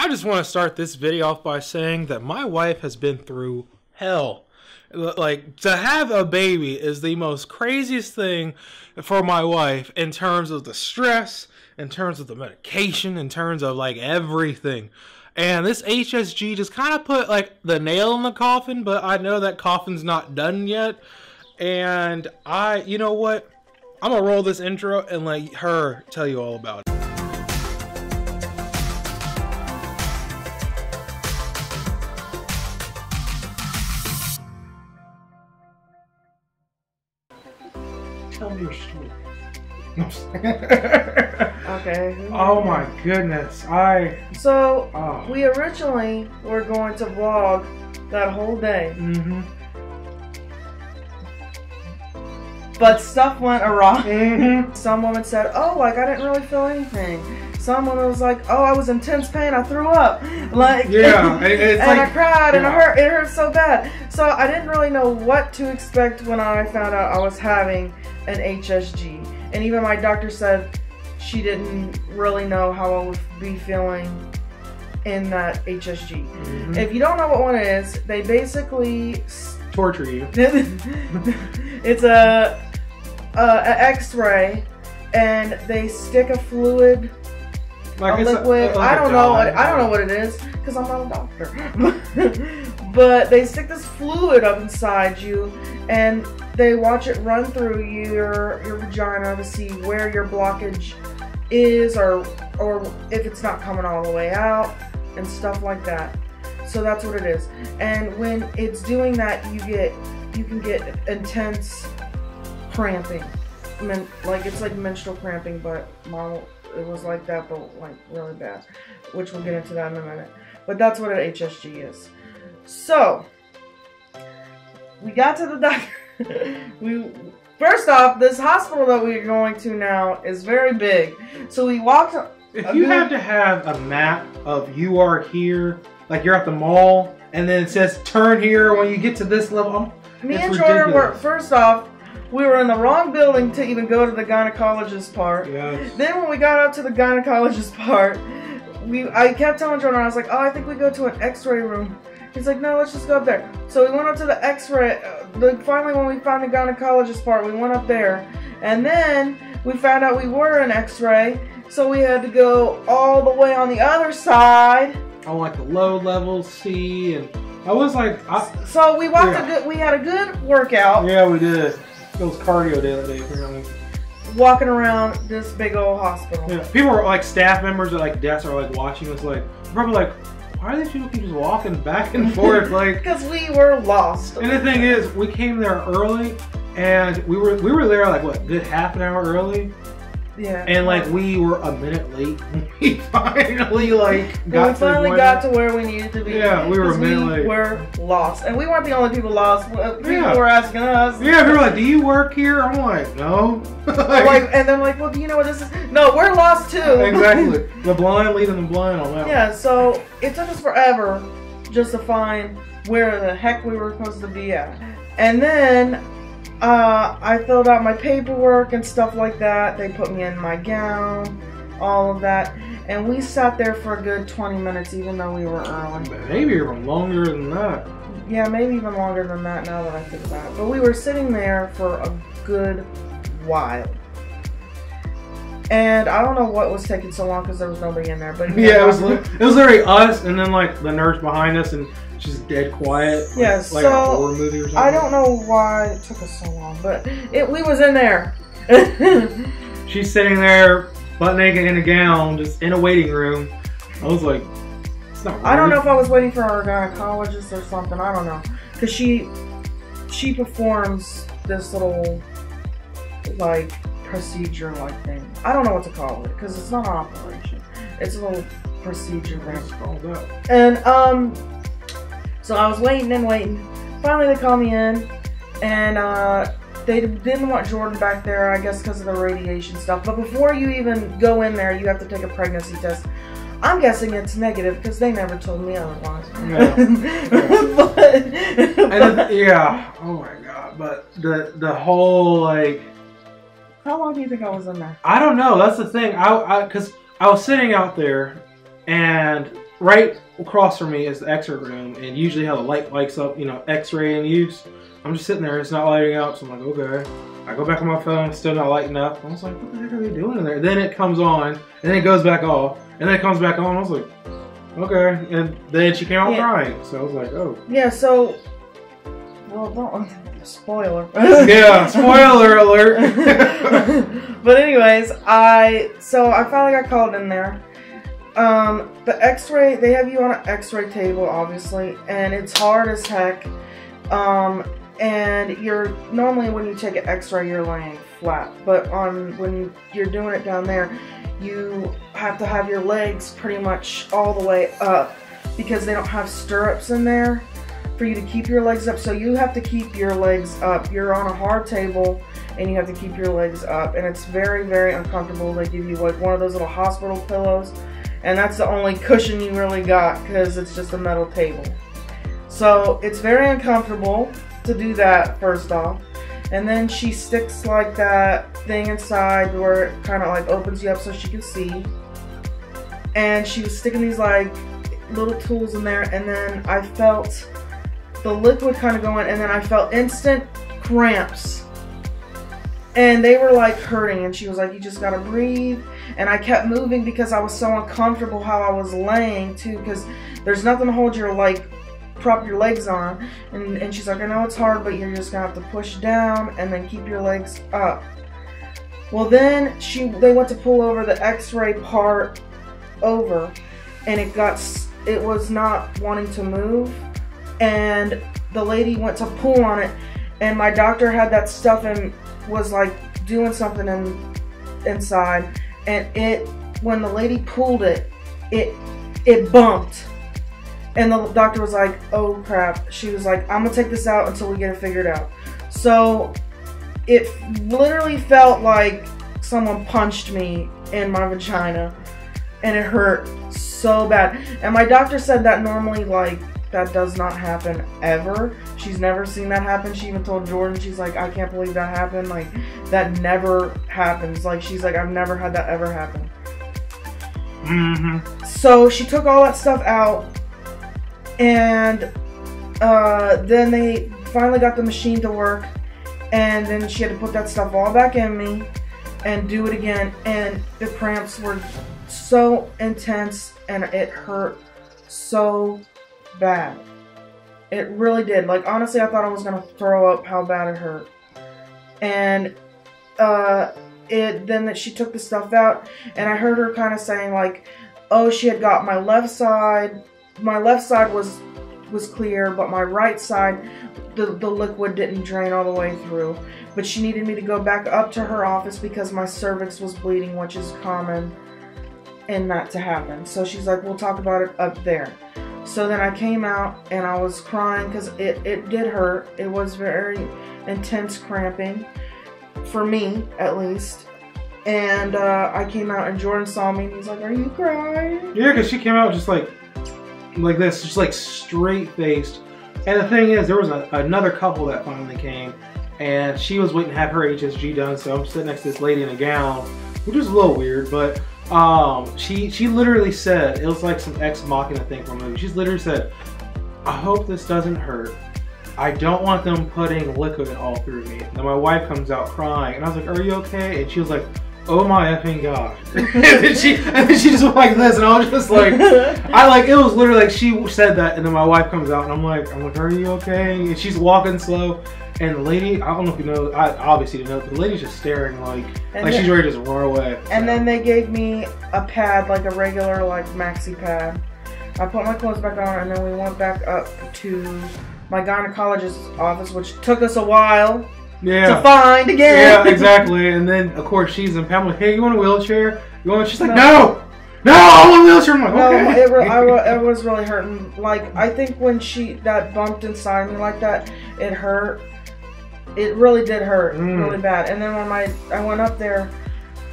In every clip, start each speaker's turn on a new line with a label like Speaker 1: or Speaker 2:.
Speaker 1: I just want to start this video off by saying that my wife has been through hell. Like, to have a baby is the most craziest thing for my wife in terms of the stress, in terms of the medication, in terms of like everything. And this HSG just kind of put like the nail in the coffin, but I know that coffin's not done yet. And you know what? I'm gonna roll this intro and let her tell you all about it. Tell me your story.
Speaker 2: Okay.
Speaker 1: Oh my goodness.
Speaker 2: We originally were going to vlog that whole day.
Speaker 1: Mm-hmm.
Speaker 2: But stuff went awry.
Speaker 1: Mm-hmm.
Speaker 2: Some woman said, oh, like I didn't really feel anything. Some woman was like, oh, I was in intense pain, I threw up. Like,
Speaker 1: yeah, it's
Speaker 2: and
Speaker 1: like,
Speaker 2: I cried, and
Speaker 1: yeah.
Speaker 2: it hurt so bad. So I didn't really know what to expect when I found out I was having an HSG. And even my doctor said she didn't really know how I would be feeling in that HSG.
Speaker 1: Mm-hmm.
Speaker 2: If you don't know what one is, they basically
Speaker 1: torture you.
Speaker 2: It's a X-ray, and they stick a fluid,
Speaker 1: like
Speaker 2: a liquid.
Speaker 1: Like
Speaker 2: I don't know what it is because I'm not a doctor. But they stick this fluid up inside you, and they watch it run through your vagina to see where your blockage is, or if it's not coming all the way out, and stuff like that. So that's what it is. And when it's doing that, you can get intense cramping. Like it's like menstrual cramping, but it was like that, but like really bad. Which we'll get into that in a minute. But that's what an HSG is. So we got to the doctor. First off, this hospital that we're going to now is very big. So we walked.
Speaker 1: If you had to have a map of you are here, like you're at the mall, and then it says turn here when you get to this level.
Speaker 2: Me and Jordan were, first off, we were in the wrong building to even go to the gynecologist part.
Speaker 1: Yes.
Speaker 2: Then when we got up to the gynecologist part, I kept telling Jordan, I was like, oh, I think we go to an X-ray room. He's like, no, let's just go up there. So we went up to the X-ray. Finally, when we found the gynecologist part, we went up there. And then we found out we were an X-ray. So we had to go all the way on the other side.
Speaker 1: On like the low level C, and I was like,
Speaker 2: so we walked we had a good workout.
Speaker 1: Yeah, we did. It was cardio day that day, apparently.
Speaker 2: Walking around this big old hospital.
Speaker 1: Yeah, people were like staff members at like desks are like watching us, like probably like, why are these people keep just walking back and forth, like?
Speaker 2: Because we were lost.
Speaker 1: And the thing is, we came there early, and we were there like what, good half an hour early.
Speaker 2: Yeah.
Speaker 1: And like we were a minute late. We finally got
Speaker 2: to where we needed to be.
Speaker 1: Yeah, we were a minute late.
Speaker 2: We were lost, and we weren't the only people lost. People were asking us.
Speaker 1: Yeah, people were like, "Do you work here?" I'm like, "No."
Speaker 2: And they're like, "Well, do you know what this is?" No, we're lost too.
Speaker 1: Exactly. The blind leading the blind on that.
Speaker 2: Yeah. So it took us forever just to find where the heck we were supposed to be at, and then. I filled out my paperwork and stuff like that. They put me in my gown, all of that. And we sat there for a good 20 minutes even though we were early.
Speaker 1: Maybe even longer than that.
Speaker 2: Yeah, maybe even longer than that now that I think about it. But we were sitting there for a good while. And I don't know what was taking so long because there was nobody in there. But
Speaker 1: yeah, it was literally us and then like the nurse behind us and she's dead quiet.
Speaker 2: Yeah,
Speaker 1: like a horror movie or something.
Speaker 2: I don't know why it took us so long, but we was in there.
Speaker 1: She's sitting there, butt naked in a gown, just in a waiting room. I was like, it's not weird.
Speaker 2: I don't know if I was waiting for our gynecologist or something. I don't know, because she performs this little like procedure like thing. I don't know what to call it because it's not an operation. It's a little procedure thing. And so I was waiting and waiting. Finally, they called me in, and they didn't want Jordan back there, I guess because of the radiation stuff. But before you even go in there, you have to take a pregnancy test. I'm guessing it's negative because they never told me otherwise.
Speaker 1: Yeah. Yeah. Oh my god. But the whole like.
Speaker 2: How long do you think I was in there?
Speaker 1: I don't know. That's the thing. Because I was sitting out there, and right across from me is the X-ray room, and usually how the light lights up, you know, X-ray in use. I'm just sitting there, it's not lighting up, so I'm like, okay. I go back on my phone, it's still not lighting up. I was like, what the heck are they doing in there? Then it comes on, and then it goes back off, and then it comes back on. I was like, okay. And then she came out crying, so I was like, oh.
Speaker 2: Yeah, so, well, don't, spoiler.
Speaker 1: Yeah, spoiler alert.
Speaker 2: But anyways, I finally got called in there. The X-ray, they have you on an X-ray table, obviously, and it's hard as heck. And normally when you take an X-ray, you're laying flat, but when you're doing it down there, you have to have your legs pretty much all the way up because they don't have stirrups in there for you to keep your legs up. So you have to keep your legs up. You're on a hard table and you have to keep your legs up, and it's very, very uncomfortable. They give you like one of those little hospital pillows, and that's the only cushion you really got because it's just a metal table. So it's very uncomfortable to do that, first off. And then she sticks like that thing inside where it kind of like opens you up so she can see. And she was sticking these like little tools in there, and then I felt the liquid kind of going, and then I felt instant cramps. And they were like hurting, and she was like, you just gotta breathe. And I kept moving because I was so uncomfortable how I was laying too, because there's nothing to hold your prop your legs on, and she's like, I know it's hard, but you're just gonna have to push down and then keep your legs up. Well, then they went to pull over the X-ray part over, and it was not wanting to move, and the lady went to pull on it, and my doctor had that stuff and was like doing something inside, and when the lady pulled it bumped. And the doctor was like, oh crap. She was like, I'm gonna take this out until we get it figured out. So it literally felt like someone punched me in my vagina, and it hurt so bad. And my doctor said that normally, like, that does not happen ever. She's never seen that happen. She even told Jordan, she's like, I can't believe that happened. Like, that never happens. Like, she's like, I've never had that ever happen.
Speaker 1: Mm-hmm.
Speaker 2: So she took all that stuff out. And then they finally got the machine to work, and then she had to put that stuff all back in me and do it again, and the cramps were so intense and it hurt so bad. It really did. Like, honestly, I thought I was gonna throw up how bad it hurt. And then that she took the stuff out, and I heard her kind of saying like, oh, she had got my left side was clear, but my right side, the liquid didn't drain all the way through. But she needed me to go back up to her office because my cervix was bleeding, which is common in that to happen. So she's like, we'll talk about it up there. So then I came out and I was crying because it did hurt. It was very intense cramping, for me at least. And I came out and Jordan saw me and he's like, are you crying?
Speaker 1: Yeah, because she came out just like this, just like straight faced. And the thing is, there was another couple that finally came, and she was waiting to have her HSG done. So I'm sitting next to this lady in a gown, which was a little weird, but she literally said, it was like some Ex Machina thing from a movie. She literally said, I hope this doesn't hurt. I don't want them putting liquid all through me. And then my wife comes out crying, and I was like, are you okay? And she was like, oh my effing god. and then she just went like this, and I was just like, it was literally like she said that, and then my wife comes out, and I'm like, are you okay? And she's walking slow, and the lady, I don't know if you know, I obviously didn't know, but the lady's just staring like she's ready to just run away.
Speaker 2: And then they gave me a pad, like a regular like maxi pad. I put my clothes back on, and then we went back up to my gynecologist's office, which took us a while.
Speaker 1: Yeah.
Speaker 2: To find again.
Speaker 1: Yeah, exactly. And then, of course, she's in pain. I'm like, hey, you want a wheelchair? She's like, no, I want a wheelchair. I'm like, okay.
Speaker 2: No, it was really hurting. Like, I think when that bumped inside me like that, it hurt. It really did hurt really bad. And then when I went up there,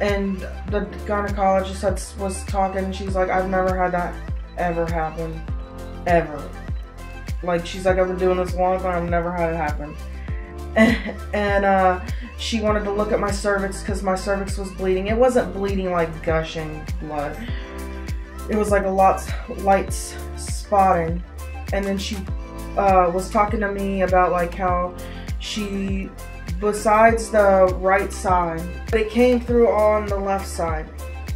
Speaker 2: and the gynecologist was talking, and she's like, I've never had that ever happen. Ever. Like, she's like, I've been doing this a long time, I've never had it happen. And she wanted to look at my cervix because my cervix was bleeding. It wasn't bleeding like gushing blood. it was like a light spotting. And then she was talking to me about like how she, besides the right side, it came through on the left side.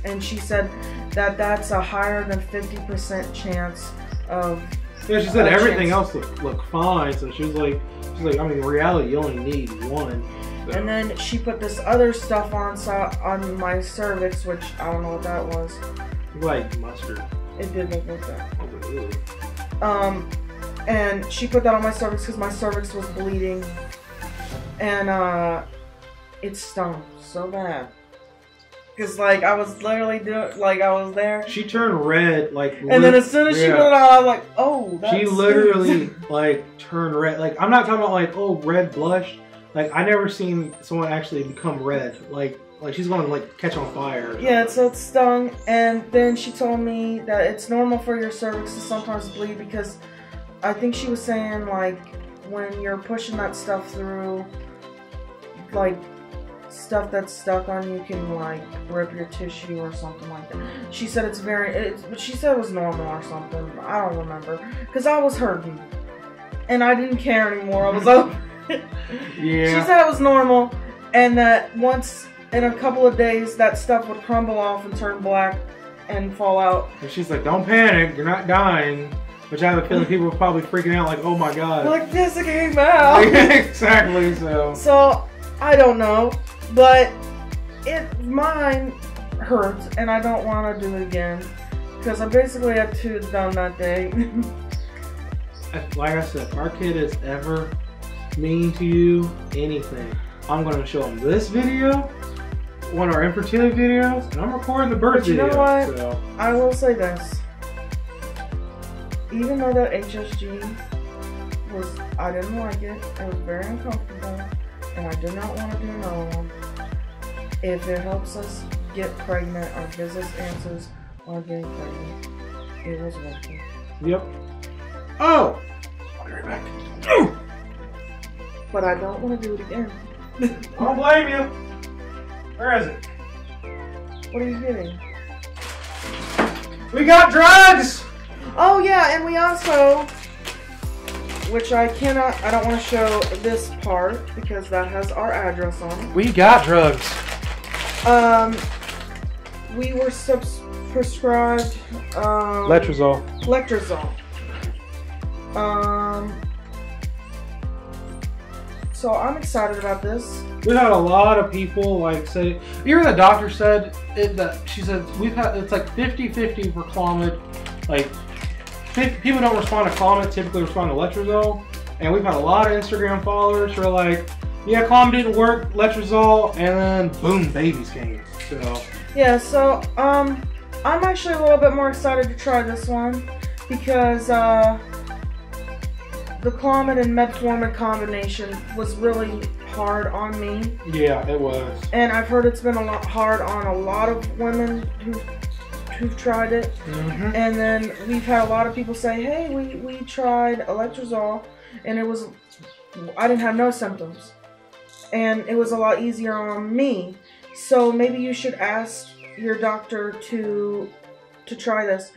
Speaker 2: And she said that that's a higher than 50% chance of.
Speaker 1: Yeah, she said everything else looked fine. So she was like, I mean, in reality, you only need one. So.
Speaker 2: And then she put this other stuff on my cervix, which I don't know what that was.
Speaker 1: Like mustard.
Speaker 2: It did look like that. And she put that on my cervix because my cervix was bleeding, and it stung so bad. Cause like I was literally doing, like I was there.
Speaker 1: She turned red, like.
Speaker 2: And then as soon as she put it on, I was like, oh.
Speaker 1: She literally like turned red. Like I'm not talking about like red blush. Like I never seen someone actually become red. Like she's gonna like catch on fire.
Speaker 2: Yeah, so it stung, and then she told me that it's normal for your cervix to sometimes bleed because I think she was saying like when you're pushing that stuff through, like. Stuff that's stuck on you can like rip your tissue or something like that. She said but she said it was normal or something. I don't remember because I was hurting and I didn't care anymore. I was over it. Yeah. She said it was normal and that once in a couple of days that stuff would crumble off and turn black and fall out.
Speaker 1: And she's like, "Don't panic, you're not dying." Which I have a feeling people were probably freaking out, like, "Oh my god!"
Speaker 2: Like this, it came out.
Speaker 1: Exactly.
Speaker 2: So I don't know. But mine hurts, and I don't want to do it again because I basically had 2 done that day.
Speaker 1: Like I said, if our kid is ever mean to you, anything, I'm going to show him this video, one of our infertility videos, and I'm recording the birth video.
Speaker 2: You know what? So. I will say this. Even though that HSG I didn't like it. It was very uncomfortable. And I do not want to do another one. If it helps us get pregnant or gives us answers on getting pregnant, it was worth it.
Speaker 1: Yep. Oh! I'll be right back.
Speaker 2: But I don't want to do it again.
Speaker 1: I don't blame you. Where is it?
Speaker 2: What are you getting?
Speaker 1: We got drugs!
Speaker 2: Oh yeah, and we also, which I don't want to show this part because that has our address on it.
Speaker 1: We got drugs.
Speaker 2: We were prescribed
Speaker 1: Letrozole.
Speaker 2: So I'm excited about this.
Speaker 1: We had a lot of people like say, even the doctor said she said it's like 50-50 for Clomid. Like people don't respond to Clomid, typically respond to Letrozole. And we've had a lot of Instagram followers who are like, yeah, Clomid didn't work, Letrozole, and then boom, babies came. So
Speaker 2: yeah, so I'm actually a little bit more excited to try this one because the Clomid and Metformin combination was really hard on me.
Speaker 1: Yeah, it was. And
Speaker 2: I've heard it's been a lot hard on a lot of women who've tried it. Mm-hmm. And then we've had a lot of people say, hey, we tried Letrozole and I didn't have no symptoms. And it was a lot easier on me. So maybe you should ask your doctor to try this.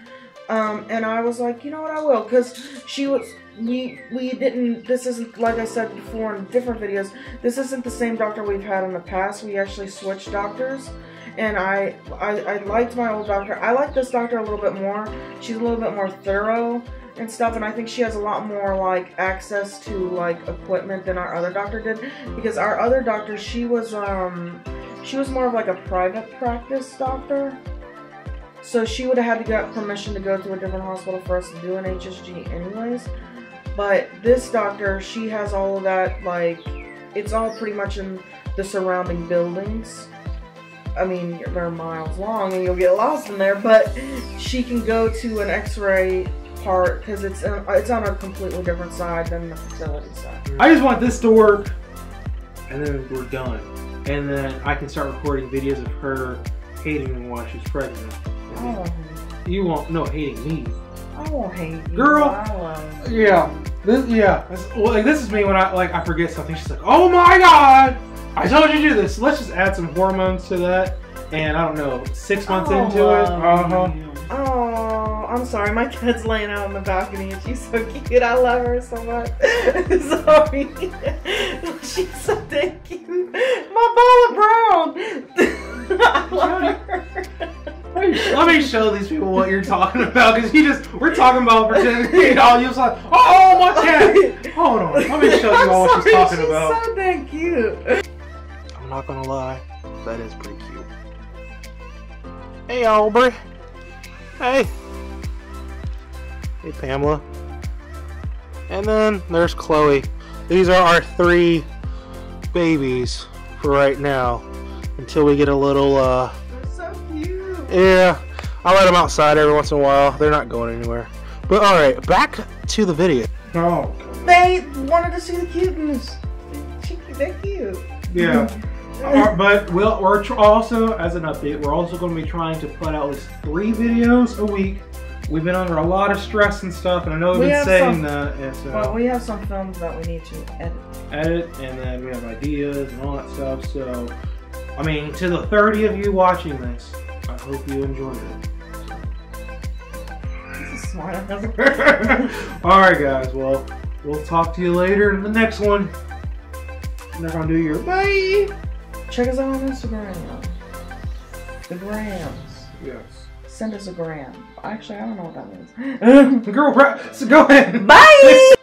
Speaker 2: And I was like, you know what, I will, because we didn't, this isn't, like I said before in different videos, this isn't the same doctor we've had in the past. We actually switched doctors, and I liked my old doctor. I like this doctor a little bit more. She's a little bit more thorough and stuff, and I think she has a lot more like access to like equipment than our other doctor did, because our other doctor, she was more of like a private practice doctor. So she would have had to get permission to go to a different hospital for us to do an HSG anyways. But this doctor, she has all of that, like, it's all pretty much in the surrounding buildings. I mean, they're miles long and you'll get lost in there, but she can go to an x-ray part because it's on a completely different side than the fertility side.
Speaker 1: I just want this to work, and then we're done. And then I can start recording videos of her hating me while she's pregnant. You won't, no, hating me.
Speaker 2: I won't hate you.
Speaker 1: Girl,
Speaker 2: yeah.
Speaker 1: This is me when I forget something. She's like, oh my god, I told you to do this. So let's just add some hormones to that. And I don't know, 6 months into it.
Speaker 2: Oh. I'm sorry, my cat's laying out on the balcony and she's so cute. I love her so much. Sorry. She's so dang cute. My ball of brown. I love her.
Speaker 1: Let me show these people what you're talking about, because we're talking about pretending all you was like, oh, my cat. Hold on, let me show you all what she's talking about.
Speaker 2: She's so dang cute.
Speaker 1: I'm not gonna lie, that is pretty cute. Hey, Aubrey. Hey. Hey, Pamela. And then there's Chloe. These are our 3 babies for right now, until we get a little,
Speaker 2: They're so cute.
Speaker 1: yeah, I let them outside every once in a while. They're not going anywhere. But alright, back to the video. Oh.
Speaker 2: They wanted to see the cuteness. They're cute.
Speaker 1: Yeah. But we're also, as an update, we're also going to be trying to put out at least 3 videos a week. We've been under a lot of stress and stuff, and I know we've been saying that. And so
Speaker 2: well, we have some films that we need to edit.
Speaker 1: And then we have ideas and all that stuff. So, I mean, to the 30 of you watching this, I hope you enjoyed it.
Speaker 2: This is smart.
Speaker 1: Alright, guys. Well, we'll talk to you later in the next one. And they're going to do your bye.
Speaker 2: Check us out on Instagram. The grams.
Speaker 1: Yes.
Speaker 2: Send us a gram. Actually, I don't know what that means.
Speaker 1: Girl, so go ahead.
Speaker 2: Bye!